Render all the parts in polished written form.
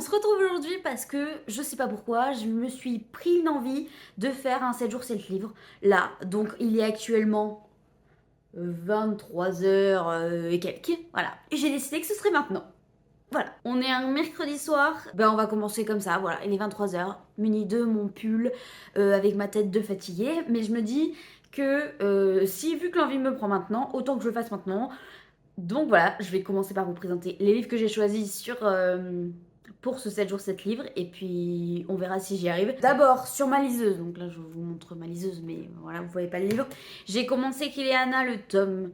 se retrouve aujourd'hui parce que je sais pas pourquoi, je me suis pris une envie de faire un 7 jours 7 livres là. Donc il est actuellement 23 h et quelques. Voilà. Et j'ai décidé que ce serait maintenant. Voilà. On est un mercredi soir. Ben on va commencer comme ça. Voilà. Il est 23 h, muni de mon pull avec ma tête de fatiguée. Mais je me dis que si vu que l'envie me prend maintenant, autant que je le fasse maintenant. Donc voilà, je vais commencer par vous présenter les livres que j'ai choisis pour ce 7 jours 7 livres et puis on verra si j'y arrive. D'abord sur ma liseuse, donc là je vous montre ma liseuse mais voilà vous voyez pas le livre. J'ai commencé Kileana le tome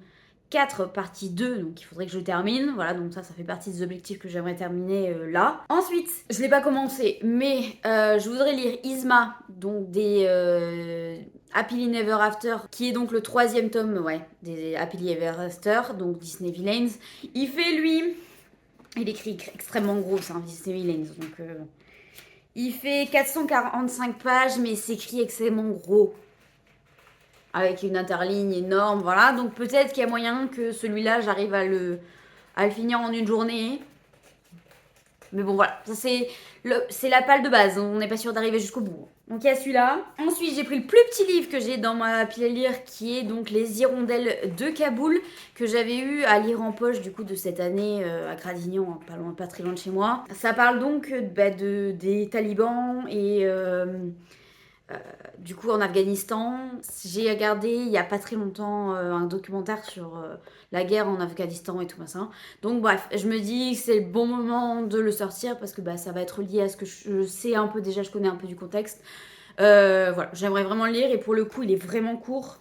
4 partie 2, donc il faudrait que je le termine. Voilà, donc ça fait partie des objectifs que j'aimerais terminer là. Ensuite, je l'ai pas commencé, mais je voudrais lire Isma, donc des Happily Never After, qui est donc le troisième tome, ouais, des Happily Ever After, donc Disney Villains. Il fait lui, il écrit extrêmement gros, c'est un Disney Villains, donc il fait 445 pages, mais c'est écrit extrêmement gros avec une interligne énorme, voilà. Donc peut-être qu'il y a moyen que celui-là, j'arrive à le finir en une journée. Mais bon, voilà, ça c'est la palle de base, on n'est pas sûr d'arriver jusqu'au bout. Donc il y a celui-là. Ensuite, j'ai pris le plus petit livre que j'ai dans ma pile à lire, qui est donc Les Hirondelles de Kaboul, que j'avais eu à lire en poche du coup de cette année à Gradignan, hein, pas très loin de chez moi. Ça parle donc des talibans et du coup en Afghanistan. J'ai regardé il y a pas très longtemps un documentaire sur la guerre en Afghanistan et tout ça. Donc bref, je me dis que c'est le bon moment de le sortir parce que bah, ça va être lié à ce que je sais un peu déjà, je connais un peu du contexte. Voilà, j'aimerais vraiment le lire et pour le coup il est vraiment court.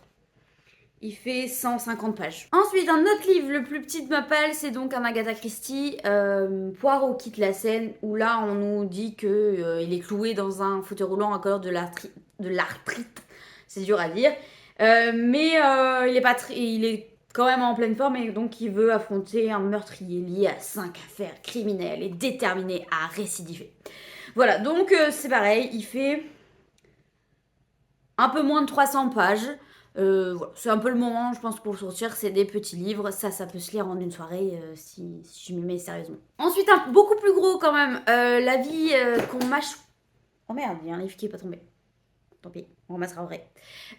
Il fait 150 pages. Ensuite, un autre livre, le plus petit de ma palle, c'est donc un Agatha Christie, Poirot quitte la scène, où là on nous dit que il est cloué dans un fauteuil roulant à cause de l'arthrite. C'est dur à dire. Mais il est quand même en pleine forme et donc il veut affronter un meurtrier lié à 5 affaires criminelles et déterminé à récidiver. Voilà, donc c'est pareil, il fait un peu moins de 300 pages. Voilà, c'est un peu le moment, je pense, pour le sortir. C'est des petits livres. Ça peut se lire en une soirée si je m'y mets sérieusement. Ensuite, un beaucoup plus gros quand même. La vie qu'on m'a. Oh merde, il y a un livre qui est pas tombé. Tant pis, on ramassera après.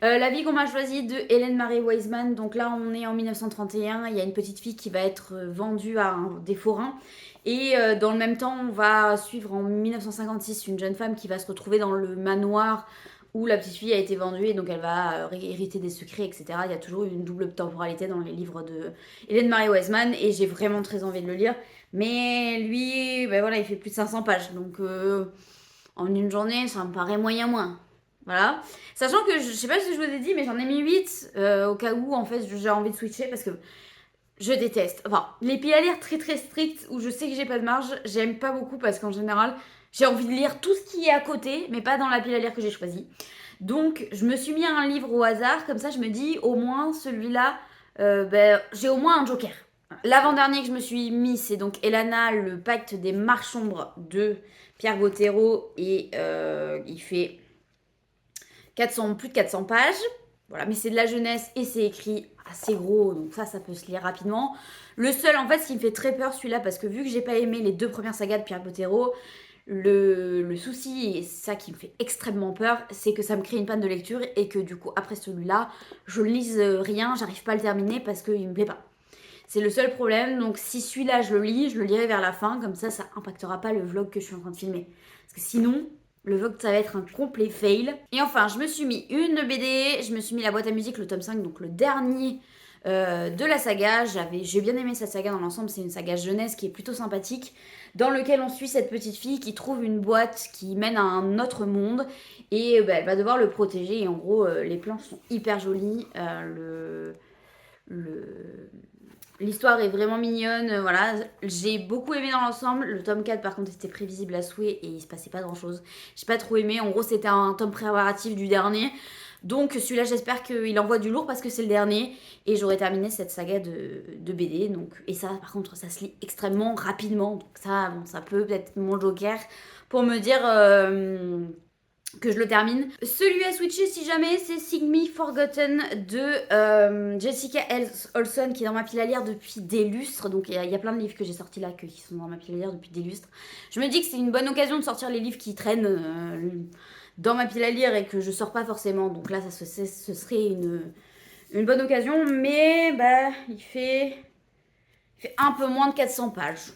La vie qu'on m'a choisie de Hélène Marie Wiseman. Donc là, on est en 1931. Il y a une petite fille qui va être vendue à des forains. Et dans le même temps, on va suivre en 1956 une jeune femme qui va se retrouver dans le manoir où la petite fille a été vendue et donc elle va hériter des secrets, etc. Il y a toujours une double temporalité dans les livres de Hélène Marie Wiseman et j'ai vraiment très envie de le lire. Mais lui, ben voilà, il fait plus de 500 pages. Donc en une journée, ça me paraît moyen moins. Voilà. Sachant que je sais pas si je vous ai dit, mais j'en ai mis 8 au cas où en fait j'ai envie de switcher parce que je déteste. Enfin, les piles à lire très très strictes où je sais que j'ai pas de marge, j'aime pas beaucoup parce qu'en général j'ai envie de lire tout ce qui est à côté, mais pas dans la pile à lire que j'ai choisie. Donc je me suis mis un livre au hasard, comme ça je me dis au moins celui-là, ben, j'ai au moins un joker. L'avant-dernier que je me suis mis, c'est donc Elana, le pacte des marches-ombres de Pierre Bottero et il fait plus de 400 pages. Voilà, mais c'est de la jeunesse et c'est écrit assez gros, donc ça peut se lire rapidement. Le seul, en fait, ce qui me fait très peur, celui-là, parce que vu que j'ai pas aimé les deux premières sagas de Pierre Bottero, le souci, et ça qui me fait extrêmement peur, c'est que ça me crée une panne de lecture et que du coup, après celui-là, je lise rien, j'arrive pas à le terminer parce qu'il me plaît pas. C'est le seul problème, donc si celui-là je le lis, je le lirai vers la fin, comme ça impactera pas le vlog que je suis en train de filmer. Parce que sinon, le vlog ça va être un complet fail. Et enfin, je me suis mis une BD, je me suis mis la boîte à musique, le tome 5, donc le dernier de la saga. J'ai bien aimé cette saga dans l'ensemble, c'est une saga jeunesse qui est plutôt sympathique, dans lequel on suit cette petite fille qui trouve une boîte qui mène à un autre monde et bah, elle va devoir le protéger. Et en gros, les planches sont hyper jolies. L'histoire est vraiment mignonne, voilà. J'ai beaucoup aimé dans l'ensemble. Le tome 4, par contre, c'était prévisible à souhait et il se passait pas grand chose. J'ai pas trop aimé. En gros, c'était un tome préparatif du dernier. Donc, celui-là, j'espère qu'il envoie du lourd parce que c'est le dernier. Et j'aurai terminé cette saga de BD. Donc, et ça, par contre, ça se lit extrêmement rapidement. Donc, ça, bon, ça peut être mon joker pour me dire que je le termine. Celui à switcher si jamais, c'est Sing Me Forgotten de Jessica Olson, qui est dans ma pile à lire depuis des lustres. Donc il y a plein de livres que j'ai sortis là qui sont dans ma pile à lire depuis des lustres. Je me dis que c'est une bonne occasion de sortir les livres qui traînent dans ma pile à lire et que je sors pas forcément. Donc là, ce serait une bonne occasion. Mais bah, il fait un peu moins de 400 pages.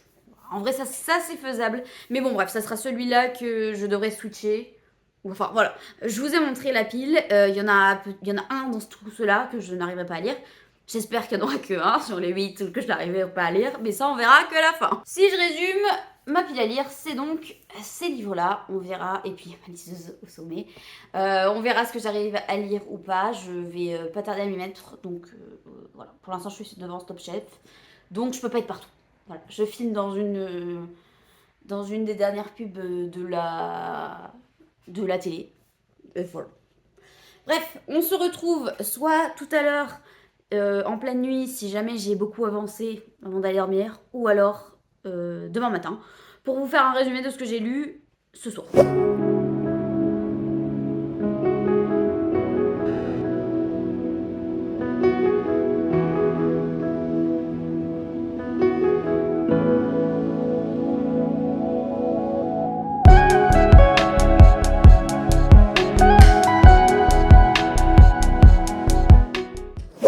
En vrai, ça c'est faisable. Mais bon, bref, ça sera celui-là que je devrais switcher. Enfin, voilà. Je vous ai montré la pile. Il y en a un dans tout cela que je n'arriverai pas à lire. J'espère qu'il n'y en aura que un sur les 8 que je n'arriverai pas à lire. Mais ça, on verra que la fin. Si je résume, ma pile à lire, c'est donc ces livres-là. On verra. Et puis, ma liseuse au sommet. On verra ce que j'arrive à lire ou pas. Je vais pas tarder à m'y mettre. Donc, voilà. Pour l'instant, je suis devant Top Chef. Donc, je peux pas être partout. Voilà. Je filme dans une des dernières pubs de la télé. Et voilà. Bref, on se retrouve soit tout à l'heure en pleine nuit si jamais j'ai beaucoup avancé avant d'aller dormir, ou alors demain matin pour vous faire un résumé de ce que j'ai lu ce soir.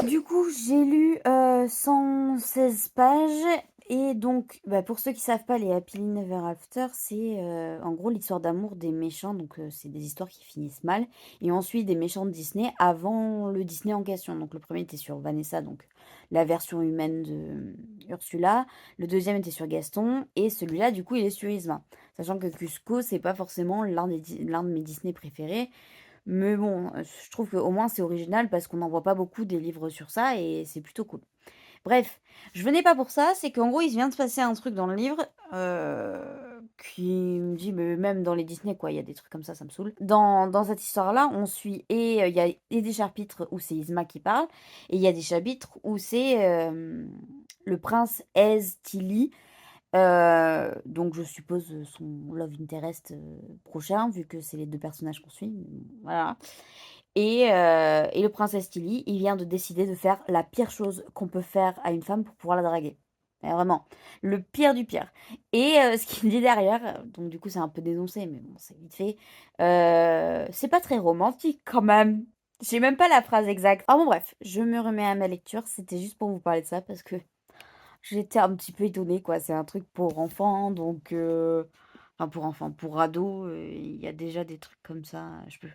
Du coup, j'ai lu 116 pages. Et donc, bah, pour ceux qui savent pas, les Happily Never After, c'est en gros l'histoire d'amour des méchants. Donc, c'est des histoires qui finissent mal. Et ensuite, des méchants de Disney avant le Disney en question. Donc, le premier était sur Vanessa, donc la version humaine de Ursula. Le deuxième était sur Gaston. Et celui-là, du coup, il est sur Isma. Sachant que Cusco, c'est pas forcément l'un de mes Disney préférés. Mais bon, je trouve qu'au moins c'est original parce qu'on n'en voit pas beaucoup des livres sur ça et c'est plutôt cool. Bref, je venais pas pour ça, c'est qu'en gros, il vient de se passer un truc dans le livre qui me dit, mais même dans les Disney, quoi, il y a des trucs comme ça me saoule. Dans cette histoire-là, on suit, et il y a des chapitres où c'est Isma qui parle, et il y a des chapitres où c'est le prince Ez Tilly. Donc je suppose son love interest prochain, vu que c'est les deux personnages qu'on suit. Voilà. Et le prince Tilly, il vient de décider de faire la pire chose qu'on peut faire à une femme pour pouvoir la draguer. Mais vraiment, le pire du pire. Et ce qu'il dit derrière, donc du coup c'est un peu dénoncé, mais bon, c'est vite fait. C'est pas très romantique quand même. J'ai même pas la phrase exacte. Ah bon, bref, je me remets à ma lecture. C'était juste pour vous parler de ça parce que j'étais un petit peu étonnée, quoi. C'est un truc pour enfants, donc enfin pour enfants, pour ados, il y a déjà des trucs comme ça. Je peux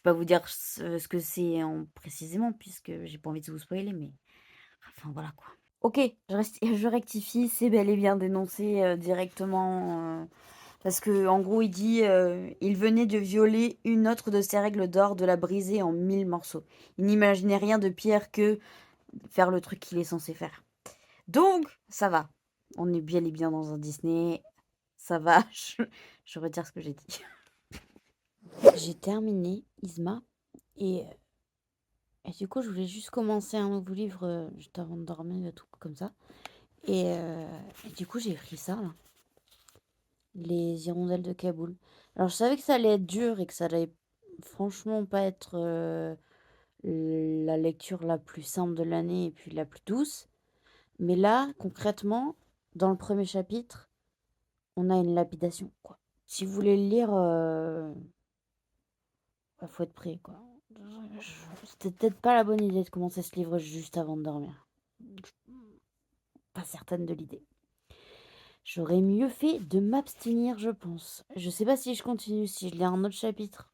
pas vous dire ce que c'est précisément puisque j'ai pas envie de vous spoiler, mais enfin voilà, quoi. OK, je rectifie, c'est bel et bien dénoncé directement parce que en gros, il dit il venait de violer une autre de ses règles d'or, de la briser en 1000 morceaux. Il n'imaginait rien de pire que faire le truc qu'il est censé faire. Donc, ça va. On est bien et bien dans un Disney. Ça va. Je retire ce que j'ai dit. J'ai terminé Isma. Et du coup, je voulais juste commencer un nouveau livre juste avant de dormir, tout comme ça. Et du coup, j'ai pris ça, là. Les Hirondelles de Kaboul. Alors, je savais que ça allait être dur et que ça allait franchement pas être la lecture la plus simple de l'année et puis la plus douce. Mais là, concrètement, dans le premier chapitre, on a une lapidation, quoi. Si vous voulez le lire, bah, faut être prêt, quoi. C'était peut-être pas la bonne idée de commencer ce livre juste avant de dormir. Pas certaine de l'idée. J'aurais mieux fait de m'abstenir, je pense. Je sais pas si je continue, si je lis un autre chapitre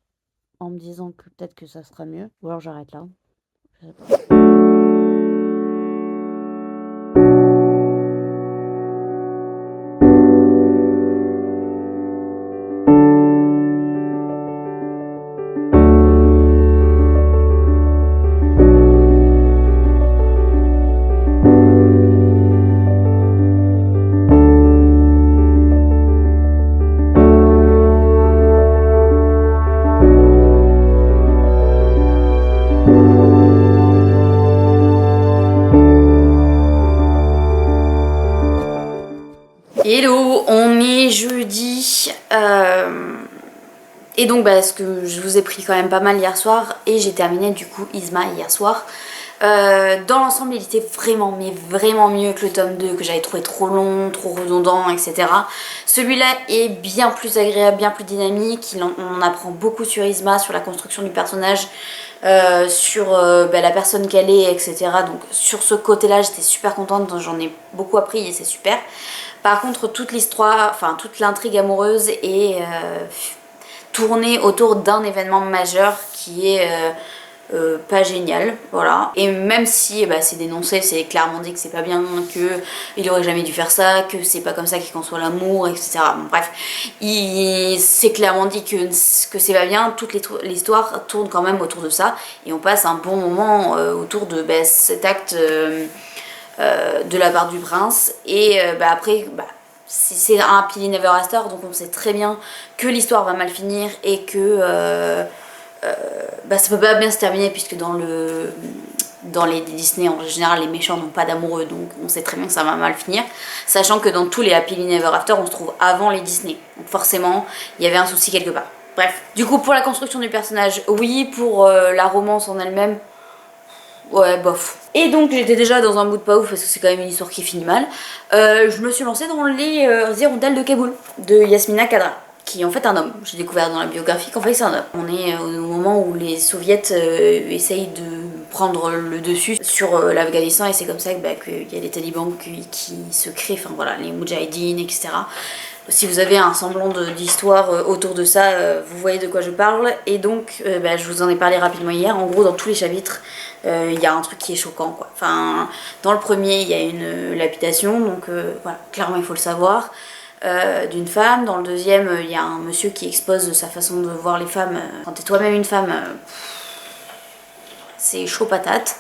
en me disant que peut-être que ça sera mieux. Ou alors j'arrête là. Je sais pas. Hello, on est jeudi. Et donc ce que je vous ai pris quand même pas mal hier soir et j'ai terminé du coup Yzma hier soir. Dans l'ensemble il était vraiment mais vraiment mieux que le tome 2 que j'avais trouvé trop long, trop redondant, etc. Celui-là est bien plus agréable, bien plus dynamique, on apprend beaucoup sur Yzma, sur la construction du personnage, sur la personne qu'elle est, etc. Donc sur ce côté-là j'étais super contente, j'en ai beaucoup appris et c'est super. Par contre toute l'histoire, enfin toute l'intrigue amoureuse est tournée autour d'un événement majeur qui est pas génial, voilà. Et même si c'est dénoncé, c'est clairement dit que c'est pas bien, que il aurait jamais dû faire ça, que c'est pas comme ça qu'il conçoit l'amour, etc. Bon, bref, c'est clairement dit que c'est pas bien. Toute l'histoire tourne quand même autour de ça, et on passe un bon moment autour de cet acte de la part du prince. Et après, c'est un Happily Never After, donc on sait très bien que l'histoire va mal finir et que ça peut pas bien se terminer, puisque dans les Disney en général les méchants n'ont pas d'amoureux, donc on sait très bien que ça va mal finir, sachant que dans tous les Happily Never After on se trouve avant les Disney, donc forcément il y avait un souci quelque part. Bref, du coup pour la construction du personnage oui, pour la romance en elle-même, ouais, bof. Et donc j'étais déjà dans un mood pas ouf parce que c'est quand même une histoire qui finit mal. Je me suis lancée dans les Hirondelles de Kaboul de Yasmina Khadra, qui est en fait un homme. J'ai découvert dans la biographie qu'en fait c'est un homme. On est au moment où les soviets essayent de prendre le dessus sur l'Afghanistan, et c'est comme ça qu'il y a les talibans qui se créent, enfin voilà, les moudjahidines, etc. Si vous avez un semblant d'histoire autour de ça, vous voyez de quoi je parle. Et donc, je vous en ai parlé rapidement hier. En gros, dans tous les chapitres, il y a un truc qui est choquant, quoi. Enfin, dans le premier, il y a une lapidation, donc voilà, clairement, il faut le savoir, d'une femme. Dans le deuxième, il y a un monsieur qui expose sa façon de voir les femmes. Quand t'es toi-même une femme, c'est chaud patate.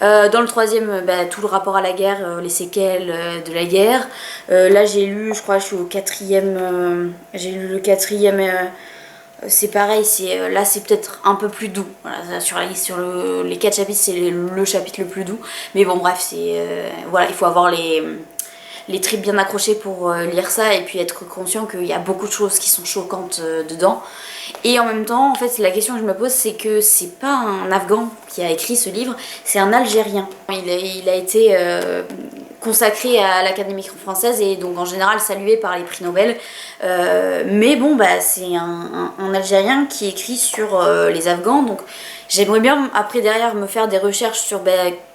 Dans le troisième, tout le rapport à la guerre, les séquelles de la guerre. Là, j'ai lu, je crois, je suis au quatrième. J'ai lu le quatrième. C'est pareil, là c'est peut-être un peu plus doux. Voilà, sur les 4 chapitres, c'est le chapitre le plus doux. Mais bon, bref, voilà, il faut avoir les tripes bien accrochées pour lire ça, et puis être conscient qu'il y a beaucoup de choses qui sont choquantes dedans. Et en même temps, en fait, la question que je me pose, c'est que c'est pas un Afghan qui a écrit ce livre, c'est un Algérien. Il a été consacré à l'Académie française, et donc en général salué par les prix Nobel. Mais bon, c'est un Algérien qui écrit sur les Afghans, donc j'aimerais bien après derrière me faire des recherches sur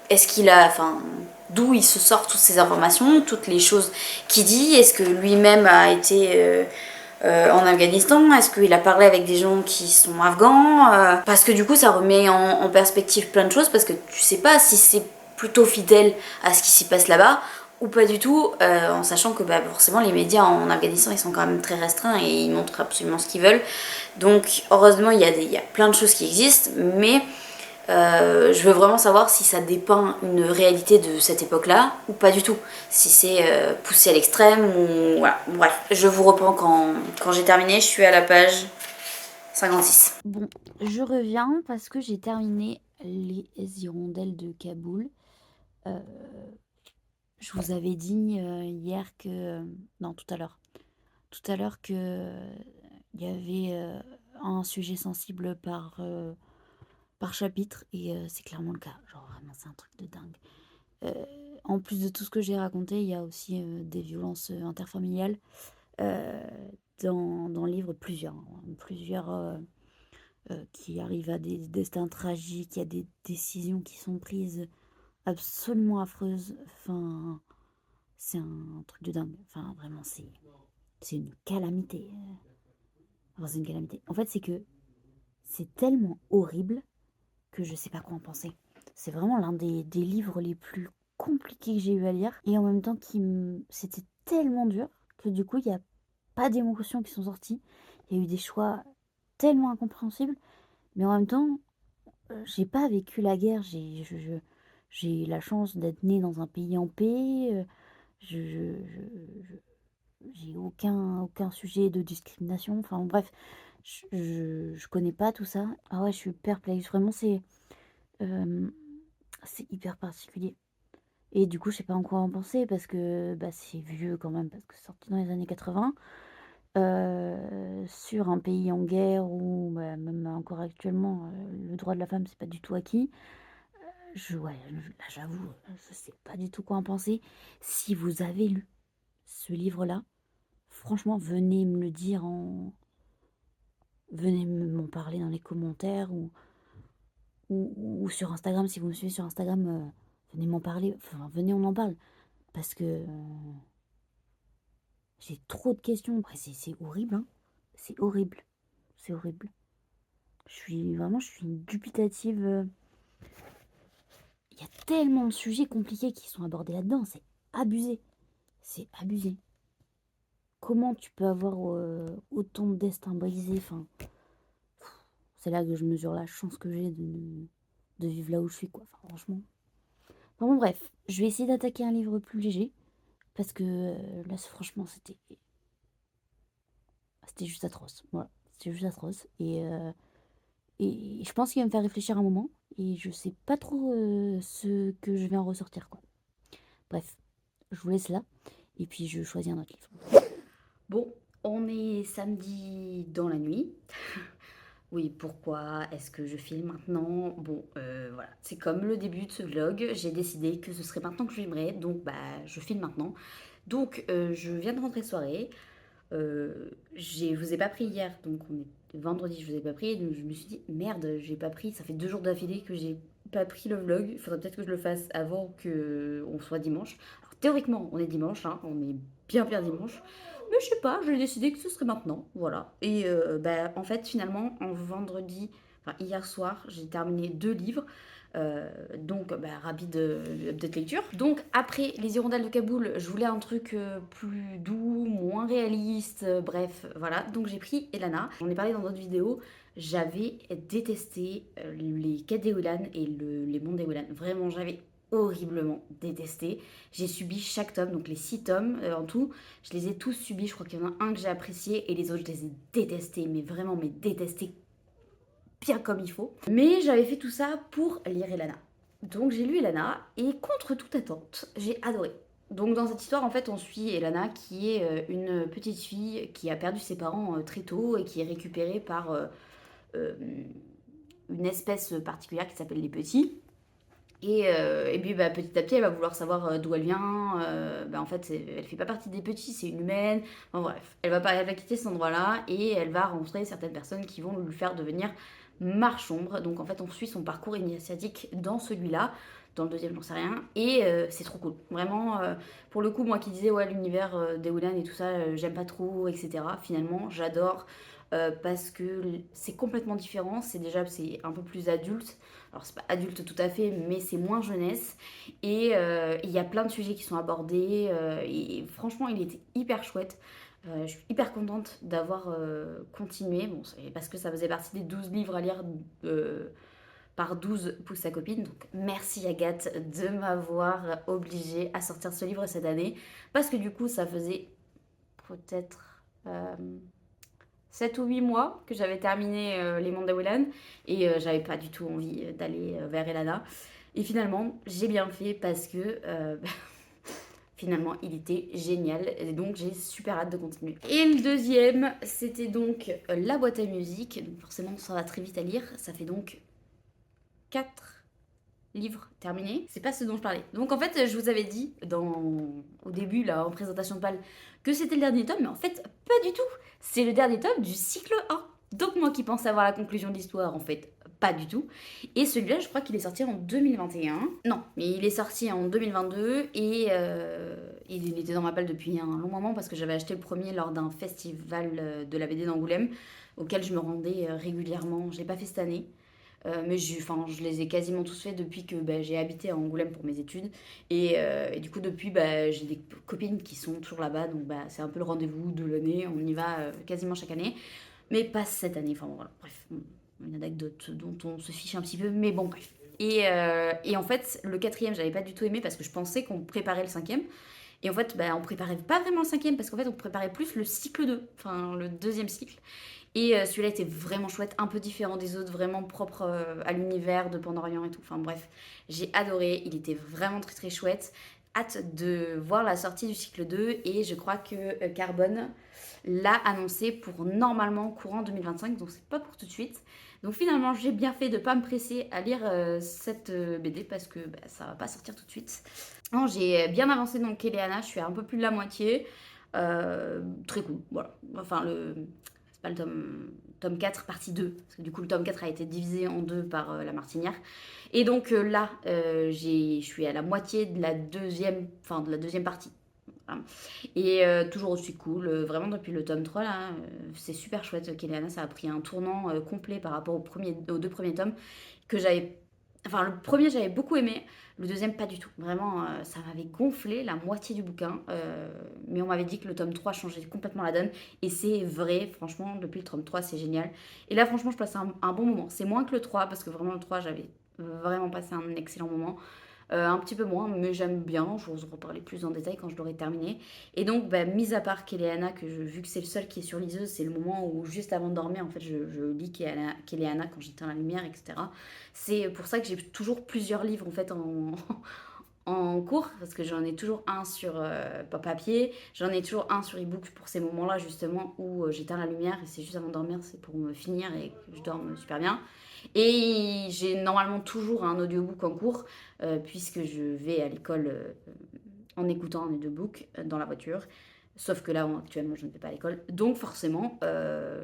est-ce qu'il a, enfin, d'où il se sort toutes ces informations, toutes les choses qu'il dit, est-ce que lui-même a été en Afghanistan, est-ce qu'il a parlé avec des gens qui sont afghans, parce que du coup ça remet en perspective plein de choses, parce que tu sais pas si c'est plutôt fidèle à ce qui s'y passe là-bas ou pas du tout, en sachant que forcément les médias en Afghanistan ils sont quand même très restreints et ils montrent absolument ce qu'ils veulent. Donc heureusement il y a plein de choses qui existent, mais je veux vraiment savoir si ça dépeint une réalité de cette époque-là ou pas du tout. Si c'est poussé à l'extrême ou... Voilà, bref. Je vous reprends quand j'ai terminé, je suis à la page 56. Bon, je reviens parce que j'ai terminé les Hirondelles de Kaboul. Je vous avais dit hier que... non, tout à l'heure. Tout à l'heure que il y avait un sujet sensible par chapitre, et c'est clairement le cas. Genre vraiment, c'est un truc de dingue. En plus de tout ce que j'ai raconté, il y a aussi des violences interfamiliales dans le livre, plusieurs qui arrivent à des destins tragiques, il y a des décisions qui sont prises absolument affreuses. Enfin, c'est un truc de dingue. Enfin, vraiment, c'est une calamité. Enfin, c'est une calamité. En fait, c'est que c'est tellement horrible que je sais pas quoi en penser. C'est vraiment l'un des livres les plus compliqués que j'ai eu à lire, et en même temps c'était tellement dur que du coup il n'y a pas d'émotions qui sont sorties. Il y a eu des choix tellement incompréhensibles, mais en même temps j'ai pas vécu la guerre. J'ai eu la chance d'être née dans un pays en paix. J'ai aucun sujet de discrimination. Enfin bref, je connais pas tout ça. Ah ouais, je suis perplexe. Vraiment, euh, c'est hyper particulier. Et du coup, je sais pas en quoi en penser parce que c'est vieux quand même, parce que c'est sorti dans les années 80. sur un pays en guerre où, bah, même encore actuellement, le droit de la femme, c'est pas du tout acquis. Là, j'avoue, je sais pas du tout quoi en penser. Si vous avez lu ce livre-là, franchement, venez m'en parler dans les commentaires ou sur Instagram. Si vous me suivez sur Instagram, venez m'en parler. Enfin, venez, on en parle. Parce que j'ai trop de questions. Après, c'est horrible, hein. C'est horrible. C'est horrible. Je suis dubitative. Il y a tellement de sujets compliqués qui sont abordés là-dedans. C'est abusé. C'est abusé. Comment tu peux avoir autant de destins brisés? Enfin, c'est là que je mesure la chance que j'ai de vivre là où je suis, quoi. Enfin, franchement. Enfin, bon, bref, je vais essayer d'attaquer un livre plus léger. Parce que là, franchement, c'était juste atroce. Voilà, c'était juste atroce. Et je pense qu'il va me faire réfléchir un moment. Et je sais pas trop ce que je vais en ressortir, quoi. Bref, je vous laisse là. Et puis, je choisis un autre livre. Bon, on est samedi dans la nuit. Oui, pourquoi est-ce que je filme maintenant? Bon, voilà, c'est comme le début de ce vlog, j'ai décidé que ce serait maintenant que je filmerais, donc bah je filme maintenant. Donc je viens de rentrer de soirée, je vous ai pas pris hier, donc on est vendredi, je vous ai pas pris, donc je me suis dit merde, j'ai pas pris, ça fait 2 jours d'affilée que j'ai pas pris le vlog, il faudrait peut-être que je le fasse avant que on soit dimanche. Alors théoriquement on est dimanche, hein, on est bien dimanche, mais je sais pas, j'ai décidé que ce serait maintenant, voilà. Et bah, en fait, finalement, en vendredi, enfin hier soir, j'ai terminé 2 livres. Donc, bah, rapide update lecture. Donc, après Les Hirondelles de Kaboul, je voulais un truc plus doux, moins réaliste, bref, voilà. Donc, j'ai pris Elana. J'en ai parlé dans d'autres vidéos. J'avais détesté les quêtes d'Eolan et les mondes d'Eolan. Vraiment, j'avais horriblement détesté. J'ai subi chaque tome, donc les 6 tomes en tout. Je les ai tous subis. Je crois qu'il y en a un que j'ai apprécié et les autres, je les ai détestés, mais vraiment, mais détestés bien comme il faut. Mais j'avais fait tout ça pour lire Elana. Donc j'ai lu Elana et contre toute attente, j'ai adoré. Donc dans cette histoire, en fait, on suit Elana qui est une petite fille qui a perdu ses parents très tôt et qui est récupérée par euh, une espèce particulière qui s'appelle les petits. Et puis bah, petit à petit, elle va vouloir savoir d'où elle vient. Bah, en fait, elle fait pas partie des petits, c'est une humaine. Enfin bref, elle va quitter cet endroit-là et elle va rencontrer certaines personnes qui vont lui faire devenir marche-ombre. Donc en fait, on suit son parcours initiatique dans celui-là. Dans le deuxième, j'en sais rien. Et c'est trop cool. Vraiment, pour le coup, moi qui disais, ouais, l'univers d'Eolan et tout ça, j'aime pas trop, etc. Finalement, j'adore. Parce que c'est complètement différent. C'est un peu plus adulte. Alors c'est pas adulte tout à fait, mais c'est moins jeunesse. Et il y a plein de sujets qui sont abordés. Et franchement, il était hyper chouette. Je suis hyper contente d'avoir continué. Bon, c'est parce que ça faisait partie des 12 livres à lire par 12 pour sa copine. Donc merci Agathe de m'avoir obligée à sortir ce livre cette année. Parce que du coup, ça faisait peut-être 7 ou 8 mois que j'avais terminé Les Mondes d'Awelan et j'avais pas du tout envie d'aller vers Elana. Et finalement, j'ai bien fait parce que finalement, il était génial et donc j'ai super hâte de continuer. Et le deuxième, c'était donc La boîte à musique. Donc forcément, ça va très vite à lire. Ça fait donc 4 livres terminés. C'est pas ce dont je parlais. Donc en fait, je vous avais dit au début, là, en présentation de Pâle, que c'était le dernier tome, mais en fait, pas du tout. C'est le dernier tome du cycle 1. Donc moi qui pensais avoir la conclusion de l'histoire, en fait, pas du tout. Et celui-là, je crois qu'il est sorti en 2021. Non, mais il est sorti en 2022 et il était dans ma palle depuis un long moment parce que j'avais acheté le premier lors d'un festival de la BD d'Angoulême auquel je me rendais régulièrement. Je l'ai pas fait cette année. Mais je les ai quasiment tous faits depuis que bah, j'ai habité à Angoulême pour mes études. Et du coup, depuis, bah, j'ai des copines qui sont toujours là-bas. Donc, bah, c'est un peu le rendez-vous de l'année. On y va quasiment chaque année. Mais pas cette année. Enfin, voilà. Bref, une anecdote dont on se fiche un petit peu. Mais bon, bref. Et en fait, le quatrième, j'avais pas du tout aimé parce que je pensais qu'on préparait le cinquième. Et en fait, bah, on préparait pas vraiment le cinquième parce qu'en fait, on préparait plus le cycle 2. Enfin, le deuxième cycle. Et celui-là était vraiment chouette, un peu différent des autres, vraiment propre à l'univers de Pandorian et tout. Enfin bref, j'ai adoré, il était vraiment très très chouette. hâte de voir la sortie du cycle 2 et je crois que Carbone l'a annoncé pour normalement courant 2025, donc c'est pas pour tout de suite. Donc finalement, j'ai bien fait de pas me presser à lire cette BD parce que ça va pas sortir tout de suite. Non, j'ai bien avancé dans Kéléana, je suis à un peu plus de la moitié. Très cool, voilà. Enfin, c'est pas le tome 4, partie 2. Parce que du coup, le tome 4 a été divisé en deux par la Martinière. Et donc là, je suis à la moitié de la deuxième partie. Voilà. Et toujours aussi cool, vraiment depuis le tome 3 là, c'est super chouette. Kéléana, ça a pris un tournant complet par rapport aux deux premiers tomes que j'avais. Enfin, le premier, j'avais beaucoup aimé. Le deuxième, pas du tout. Vraiment, ça m'avait gonflé la moitié du bouquin. Mais on m'avait dit que le tome 3 changeait complètement la donne. Et c'est vrai, franchement, depuis le tome 3, c'est génial. Et là, franchement, je passe un bon moment. C'est moins que le 3, parce que vraiment, le 3, j'avais vraiment passé un excellent moment. Un petit peu moins, mais j'aime bien. Je vous en reparler plus en détail quand je l'aurai terminé. Et donc, mis à part Kéléana, vu que c'est le seul qui est sur liseuse, c'est le moment où, juste avant de dormir, en fait, je lis Kéléana quand j'éteins la lumière, etc. C'est pour ça que j'ai toujours plusieurs livres, en fait, en cours, parce que j'en ai toujours un sur papier, j'en ai toujours un sur e-book pour ces moments-là, justement, où j'éteins la lumière, et c'est juste avant de dormir, c'est pour me finir et que je dorme super bien. Et j'ai normalement toujours un audiobook en cours, puisque je vais à l'école en écoutant un audiobook dans la voiture. Sauf que là, actuellement, je ne vais pas à l'école. Donc forcément,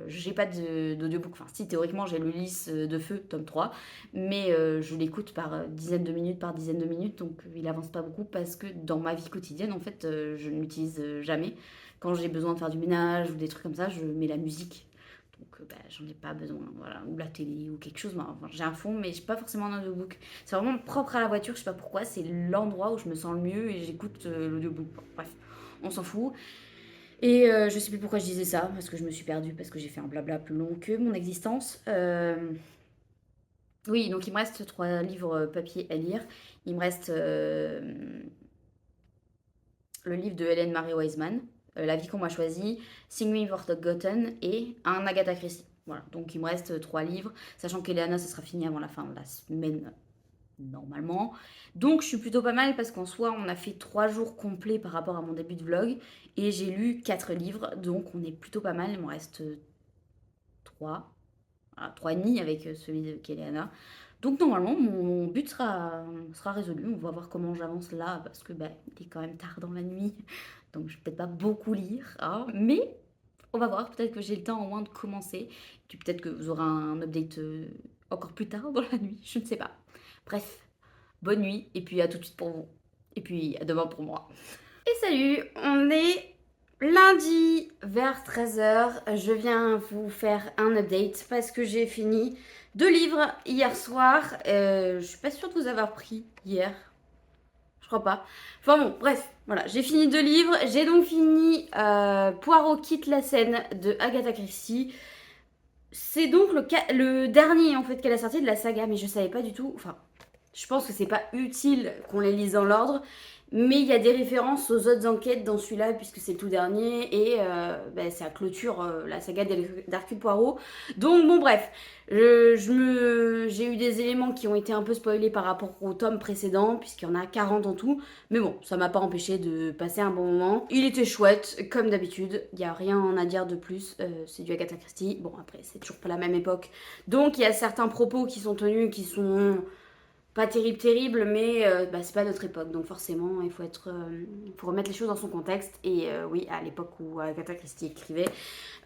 j'ai pas d'audiobook. Enfin, si, théoriquement, j'ai le Lys de Feu, tome 3. Mais je l'écoute par dizaines de minutes, par dizaines de minutes. Donc il avance pas beaucoup parce que dans ma vie quotidienne, en fait, je ne l'utilise jamais. Quand j'ai besoin de faire du ménage ou des trucs comme ça, je mets la musique. Donc j'en ai pas besoin, voilà, ou la télé ou quelque chose. Enfin, j'ai un fond, mais j'ai pas forcément un audiobook. C'est vraiment propre à la voiture, je sais pas pourquoi. C'est l'endroit où je me sens le mieux et j'écoute l'audiobook. Bon, bref, on s'en fout. Et je sais plus pourquoi je disais ça, parce que je me suis perdue, parce que j'ai fait un blabla plus long que mon existence. Oui, donc il me reste 3 livres papier à lire. Il me reste le livre de Hélène Marie Wiseman, La vie qu'on m'a choisie, Sing Me Forgotten et un Agatha Christie. Voilà, donc il me reste 3 livres, sachant qu'Eleana, ça sera fini avant la fin de la semaine normalement. Donc je suis plutôt pas mal parce qu'en soi on a fait 3 jours complets par rapport à mon début de vlog et j'ai lu 4 livres, donc on est plutôt pas mal. Il me reste 3, voilà, 3 et demi avec celui de Kéléana. Donc normalement mon but sera résolu. On va voir comment j'avance là parce que il est quand même tard dans la nuit, donc je vais peut-être pas beaucoup lire, hein, mais on va voir. Peut-être que j'ai le temps au moins de commencer. Puis peut-être que vous aurez un update encore plus tard dans la nuit, je ne sais pas. Bref, bonne nuit et puis à tout de suite pour vous. Et puis à demain pour moi. Et salut, on est lundi vers 13h. Je viens vous faire un update parce que j'ai fini 2 livres hier soir. Je suis pas sûre de vous avoir pris hier. Je crois pas. Enfin bon, bref, voilà, j'ai fini 2 livres. J'ai donc fini Poirot quitte la scène de Agatha Christie. C'est donc le dernier en fait qu'elle a sorti de la saga, mais je savais pas du tout. Enfin, je pense que c'est pas utile qu'on les lise dans l'ordre, mais il y a des références aux autres enquêtes dans celui-là, puisque c'est le tout dernier, et ça clôture la saga d'Hercule Poirot. Donc bon bref, j'ai eu des éléments qui ont été un peu spoilés par rapport au tome précédent, puisqu'il y en a 40 en tout, mais bon, ça m'a pas empêché de passer un bon moment. Il était chouette, comme d'habitude, il n'y a rien à dire de plus, c'est du Agatha Christie. Bon après, c'est toujours pas la même époque, donc il y a certains propos qui sont tenus qui sont pas terrible, mais c'est pas notre époque, donc forcément il faut remettre les choses dans son contexte. Et oui, à l'époque où Agatha Christie écrivait,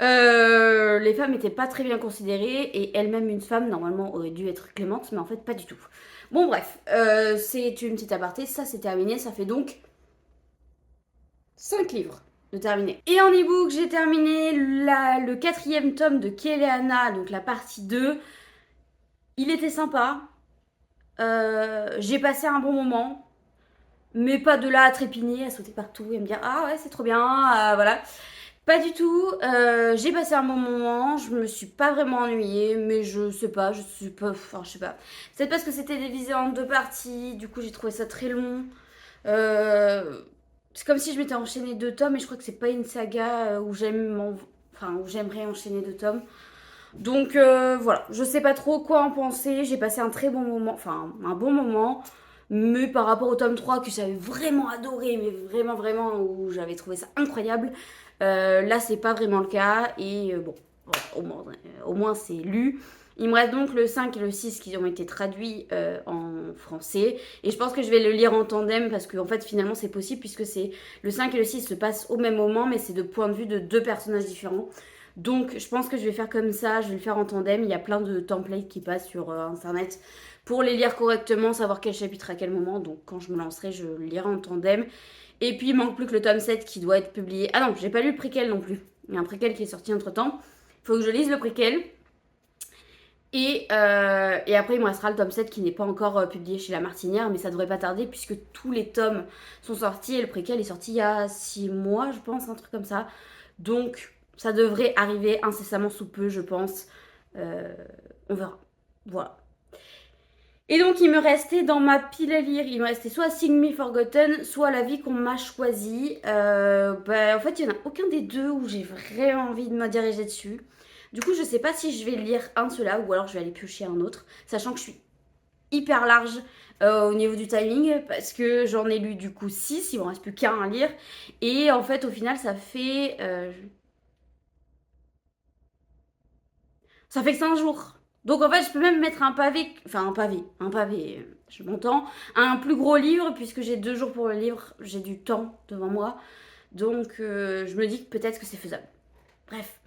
les femmes n'étaient pas très bien considérées, et elle-même une femme normalement aurait dû être clémente, mais en fait pas du tout. Bon bref, c'est une petite aparté, ça c'est terminé, ça fait donc 5 livres de terminer. Et en e-book, j'ai terminé le 4e tome de Kéléana, donc la partie 2. Il était sympa. J'ai passé un bon moment, mais pas de là à trépigner, à sauter partout et me dire ah ouais c'est trop bien, voilà. Pas du tout. J'ai passé un bon moment, je me suis pas vraiment ennuyée, mais je sais pas, je suis pas, enfin je sais pas. Peut-être parce que c'était divisé en 2 parties, du coup j'ai trouvé ça très long. C'est comme si je m'étais enchaîné 2 tomes, et je crois que c'est pas une saga où où j'aimerais enchaîner 2 tomes. Donc voilà, je sais pas trop quoi en penser. J'ai passé un très bon moment, enfin un bon moment. Mais par rapport au tome 3 que j'avais vraiment adoré, mais vraiment, vraiment, où j'avais trouvé ça incroyable, là, c'est pas vraiment le cas. Et bon, voilà, au moins c'est lu. Il me reste donc le 5 et le 6 qui ont été traduits en français. Et je pense que je vais le lire en tandem parce qu'en fait, finalement, c'est possible puisque c'est le 5 et le 6 se passent au même moment, mais c'est de point de vue de deux personnages différents. Donc, je pense que je vais faire comme ça, je vais le faire en tandem. Il y a plein de templates qui passent sur internet pour les lire correctement, savoir quel chapitre à quel moment. Donc, quand je me lancerai, je le lirai en tandem. Et puis, il manque plus que le tome 7 qui doit être publié. Ah non, j'ai pas lu le préquel non plus. Il y a un préquel qui est sorti entre temps. Il faut que je lise le préquel. Et après, il me restera le tome 7 qui n'est pas encore publié chez La Martinière, mais ça devrait pas tarder puisque tous les tomes sont sortis et le préquel est sorti il y a 6 mois, je pense, un truc comme ça. Donc, ça devrait arriver incessamment sous peu, je pense. Euh, on verra. Voilà. Et donc, il me restait dans ma pile à lire, il me restait soit Sing Me Forgotten, soit La vie qu'on m'a choisie. En fait, il n'y en a aucun des deux où j'ai vraiment envie de me diriger dessus. Du coup, je sais pas si je vais lire un de ceux-là ou alors je vais aller piocher un autre, sachant que je suis hyper large au niveau du timing parce que j'en ai lu du coup 6, il m'en reste plus qu'un à lire. Et en fait, au final, ça fait que 5 jours. Donc en fait, je peux même mettre un pavé, je m'entends, un plus gros livre, puisque j'ai 2 jours pour le livre, j'ai du temps devant moi. Donc je me dis que peut-être que c'est faisable. Bref,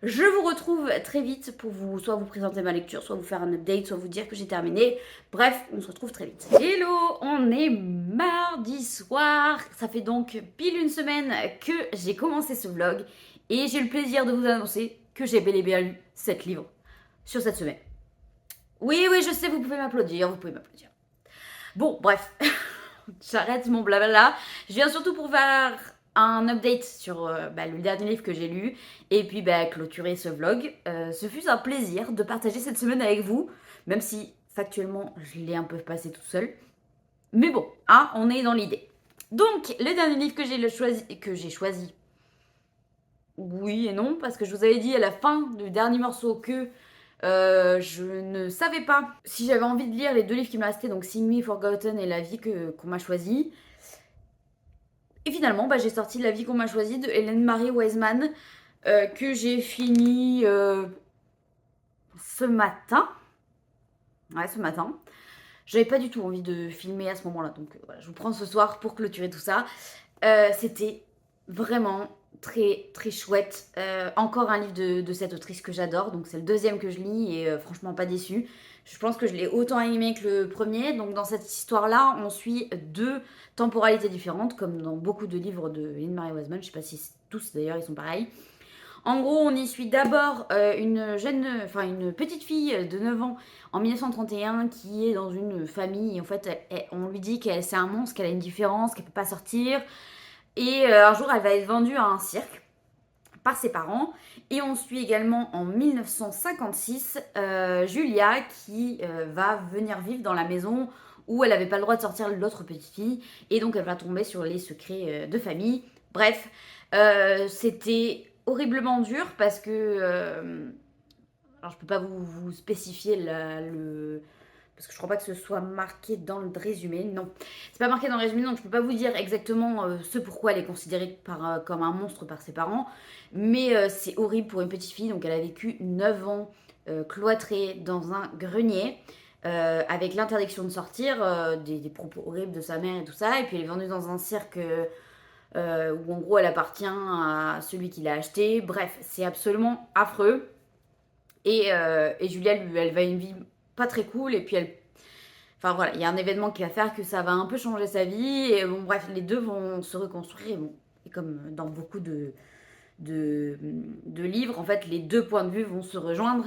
je vous retrouve très vite pour vous, soit vous présenter ma lecture, soit vous faire un update, soit vous dire que j'ai terminé. Bref, on se retrouve très vite. Hello, on est mardi soir. Ça fait donc pile une semaine que j'ai commencé ce vlog et j'ai le plaisir de vous annoncer que j'ai bel et bien lu 7 livres sur cette semaine. Oui, oui, je sais, vous pouvez m'applaudir, vous pouvez m'applaudir. Bon, bref, j'arrête mon blabla. Je viens surtout pour faire un update sur le dernier livre que j'ai lu et puis clôturer ce vlog. Ce fut un plaisir de partager cette semaine avec vous, même si factuellement je l'ai un peu passé tout seul. Mais bon, hein, on est dans l'idée. Donc, le dernier livre que j'ai choisi, oui et non, parce que je vous avais dit à la fin du dernier morceau que je ne savais pas si j'avais envie de lire les 2 livres qui me restaient, donc Sing Me Forgotten et La vie qu'on m'a choisie. Et finalement, j'ai sorti La vie qu'on m'a choisie de Hélène Marie Wiseman, que j'ai fini ce matin. Ouais, ce matin. J'avais pas du tout envie de filmer à ce moment-là, donc voilà, je vous prends ce soir pour clôturer tout ça. C'était vraiment très très chouette. Encore un livre de cette autrice que j'adore, donc c'est le 2e que je lis et franchement pas déçue. Je pense que je l'ai autant aimé que le premier. Donc dans cette histoire-là, on suit 2 temporalités différentes, comme dans beaucoup de livres de Lynn Marie Wiseman. Je sais pas si tous d'ailleurs ils sont pareils. En gros, on y suit d'abord une petite fille de 9 ans en 1931 qui est dans une famille. En fait, on lui dit qu'elle c'est un monstre, qu'elle a une différence, qu'elle peut pas sortir. Et un jour, elle va être vendue à un cirque par ses parents. Et on suit également en 1956 Julia qui va venir vivre dans la maison où elle n'avait pas le droit de sortir l'autre petite fille. Et donc, elle va tomber sur les secrets de famille. Bref, c'était horriblement dur parce que. Alors, je peux pas vous spécifier le. Parce que je crois pas que ce soit marqué dans le résumé. Non, c'est pas marqué dans le résumé, donc je peux pas vous dire exactement ce pourquoi elle est considérée comme un monstre par ses parents. Mais c'est horrible pour une petite fille. Donc, elle a vécu 9 ans cloîtrée dans un grenier. Avec l'interdiction de sortir, des propos horribles de sa mère et tout ça. Et puis elle est vendue dans un cirque où en gros elle appartient à celui qui l'a acheté. Bref, c'est absolument affreux. Et Julia, elle va une vie pas très cool. Et puis elle. Enfin voilà, il y a un événement qui va faire que ça va un peu changer sa vie. Et bon, bref, les deux vont se reconstruire. Et bon, et comme dans beaucoup de livres, en fait, les 2 points de vue vont se rejoindre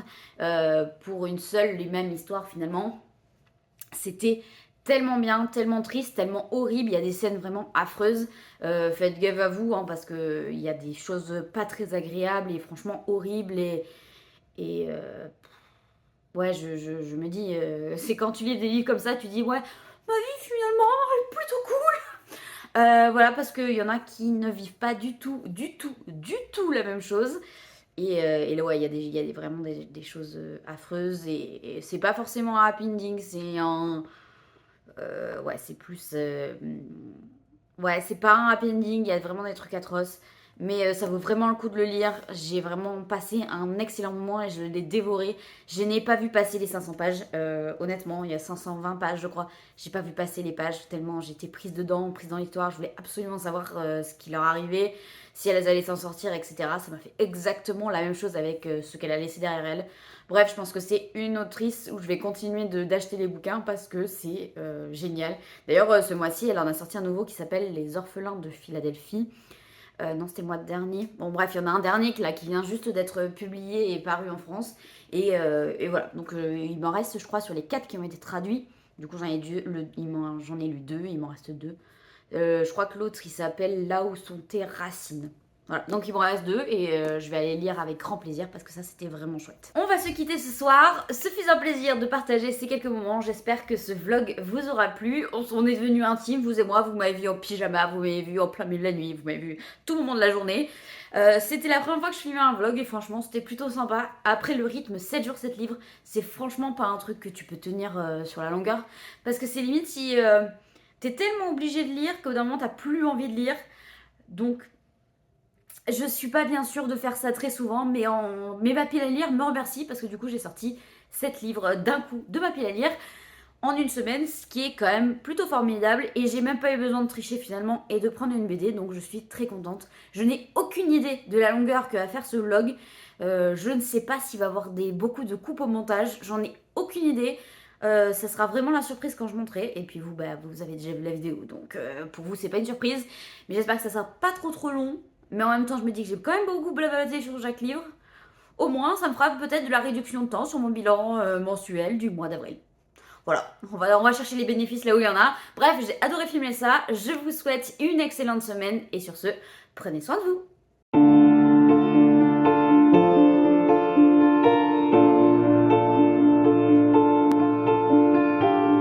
pour une seule et même histoire finalement. C'était tellement bien, tellement triste, tellement horrible. Il y a des scènes vraiment affreuses. Faites gaffe à vous, hein, parce qu'il y a des choses pas très agréables et franchement horribles. Et ouais, je me dis, c'est quand tu lis des livres comme ça, tu dis, ouais, ma vie finalement, elle est plutôt cool. Voilà, parce qu'il y en a qui ne vivent pas du tout, du tout, du tout la même chose. Et là, ouais, il y a vraiment des choses affreuses. Et c'est pas forcément un happy ending, c'est ouais, c'est plus... ouais, c'est pas un happy ending, il y a vraiment des trucs atroces. Mais ça vaut vraiment le coup de le lire. J'ai vraiment passé un excellent moment et je l'ai dévoré. Je n'ai pas vu passer les 500 pages. Honnêtement, il y a 520 pages, je crois. J'ai pas vu passer les pages tellement j'étais prise dedans, prise dans l'histoire. Je voulais absolument savoir ce qui leur arrivait, si elles allaient s'en sortir, etc. Ça m'a fait exactement la même chose avec ce qu'elle a laissé derrière elle. Bref, je pense que c'est une autrice où je vais continuer d'acheter les bouquins parce que c'est génial. D'ailleurs, ce mois-ci, elle en a sorti un nouveau qui s'appelle Les Orphelins de Philadelphie. Non, c'était le mois dernier. Bon, bref, il y en a un dernier là, qui vient juste d'être publié et paru en France. Et voilà. Donc, il m'en reste, je crois, sur les 4 qui ont été traduits. Du coup, j'en ai lu 2, il m'en reste 2. Je crois que l'autre, il s'appelle Là où sont tes racines. Voilà, donc il m'en reste 2 et je vais aller lire avec grand plaisir parce que ça c'était vraiment chouette. On va se quitter ce soir, ce fut un plaisir de partager ces quelques moments, j'espère que ce vlog vous aura plu, on est devenus intimes, vous et moi, vous m'avez vu en pyjama, vous m'avez vu en plein milieu de la nuit, vous m'avez vu tout le moment de la journée. C'était la première fois que je filmais un vlog et franchement c'était plutôt sympa. Après le rythme 7 jours 7 livres, c'est franchement pas un truc que tu peux tenir sur la longueur parce que c'est limite si t'es tellement obligé de lire qu'au bout d'un moment t'as plus envie de lire. Donc je suis pas bien sûre de faire ça très souvent, mais ma pile à lire me remercie parce que du coup j'ai sorti 7 livres d'un coup de ma pile à lire en une semaine, ce qui est quand même plutôt formidable et j'ai même pas eu besoin de tricher finalement et de prendre une BD, donc je suis très contente. Je n'ai aucune idée de la longueur que va faire ce vlog. Je ne sais pas s'il va y avoir beaucoup de coupes au montage, j'en ai aucune idée. Ça sera vraiment la surprise quand je monterai. Et puis vous, vous avez déjà vu la vidéo, donc pour vous c'est pas une surprise. Mais j'espère que ça sera pas trop long. Mais en même temps, je me dis que j'ai quand même beaucoup blablaté sur chaque livre. Au moins, ça me fera peut-être de la réduction de temps sur mon bilan mensuel du mois d'avril. Voilà, on va chercher les bénéfices là où il y en a. Bref, j'ai adoré filmer ça. Je vous souhaite une excellente semaine. Et sur ce, prenez soin de vous.